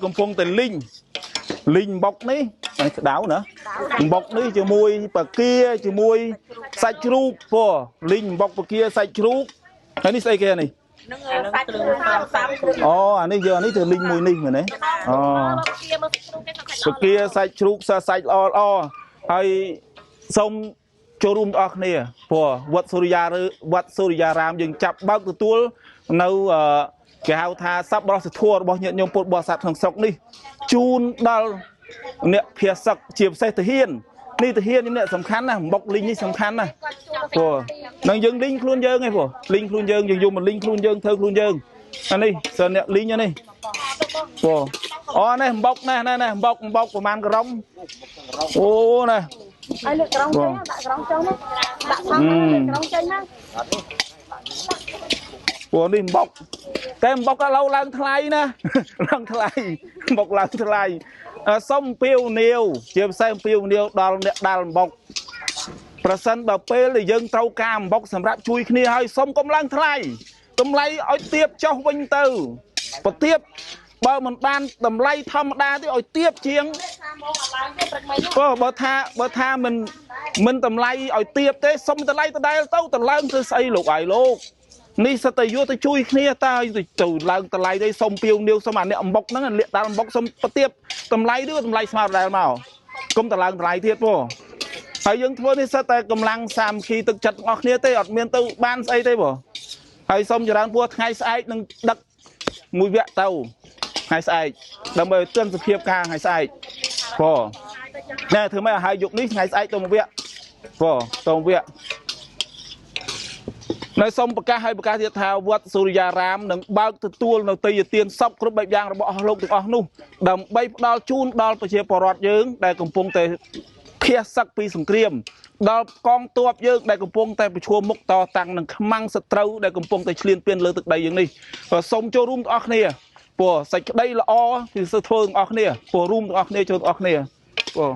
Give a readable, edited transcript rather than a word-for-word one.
កំពុងតែលីងបុកនេះក្តៅណាបុកនេះជាមួយបកាជាមួយសាច់ជ្រូកពោះលីងបុកបកាសាច់ជ្រូកហើយនេះស្អីគេនេះអូអានេះយកអានេះទៅលីងមួយនេះមែនទេអូបកាសាច់ជ្រូកសាច់ល្អហើយសូមចូលរួមទាំងអស់គ្នាព្រោះវត្តសូរិយារាមយើងចាប់បើកទទួលនៅគេហៅថាសប្បុរសធម៌របស់ញាតិញោមពុទ្ធបរិស័ទក្នុងស្រុកនេះជូនដល់អ្នកភាសឹកជាពិសេសទាហាននេះទាហាននេះសំខាន់ណាស់បុកលីងនេះសំខាន់ណាស់ព្រោះនឹងយើងលីងខ្លួនយើងឯងព្រោះលីងខ្លួនយើងយកមកលីងខ្លួនយើងធ្វើខ្លួនយើងអានេះសិនអ្នកលីងនេះព្រោះអូនេះបុកណាបុកប្រហែលក្រមអូណាឲ្យលើកក្រងចេញដាក់ក្រងចុងដាក់ថងក្រងចេញណាព្រោះនេះបុកតែបុកឥឡូវឡើងថ្លៃណាឡើងថ្លៃបុកឡើងថ្លៃសុំពីវនាវជាពិសេសពីវនាវដល់អ្នកដាល់អំបុកប្រសិនបើពេលដែលយើងត្រូវការអំបុកសម្រាប់ជួយគ្នាហើយសុំកុំឡើងថ្លៃតម្លៃឲ្យទៀបចុះវិញទៅបើទៀបបើមិនបានតម្លៃធម្មតាទេឲ្យទៀបជាងបើថាមិនតម្លៃឲ្យទៀបទេសុំតម្លៃដដែលទៅឡើងទៅស្អីលោកអាយលោកនេះសិតតែយកទៅជួយគ្នាតើទៅឡើងតម្លៃទេសុំពីវនាវសុំអាអ្នកអំបុកហ្នឹងលាកដាល់អំបុកសុំប្រទៀបតម្លៃឬតម្លៃស្មើដដែលមកគុំតឡើងតម្លៃទៀតពោះហើយយើងធ្វើនេះសិតតែកម្លាំងសាមគ្គីទឹកចិត្តរបស់គ្នាទេអត់មានទៅបានស្អីទេពោះហើយសុំចរើនពោះថ្ងៃស្អែកនឹងដឹកមួយវគ្គទៅថ្ងៃស្អែកដើម្បីឲ្យទិនសភាពការថ្ងៃស្អែកពោះណែធ្វើម៉េចឲ្យហើយយុគនេះថ្ងៃស្អែកទៅមួយវគ្គពោះទៅមួយវគ្គនៅសូមប្រកាសឲ្យប្រកាសទៀតថាវត្តសូរិយារាមនឹងបើកទទួលនៅទេយ្យទានសពគ្រប់បែបយ៉ាងរបស់អស់លោកទាំងអស់នោះដើម្បីផ្ដល់ជូនដល់ប្រជាពលរដ្ឋយើងដែលកំពុងតែភៀសសឹកពីសង្គ្រាមដល់កងទ័ពយើងដែលកំពុងតែប្រឈមមុខតតាំងនឹងខ្មាំងសត្រូវដែលកំពុងតែឈ្លានពានលើទឹកដីយើងនេះសូមចូលរួមទាំងអស់គ្នាព្រោះសេចក្តីល្អគឺធ្វើទាំងអស់គ្នាព្រោះរួមទាំងអស់គ្នាចូលទាំងអស់គ្នាព្រោះ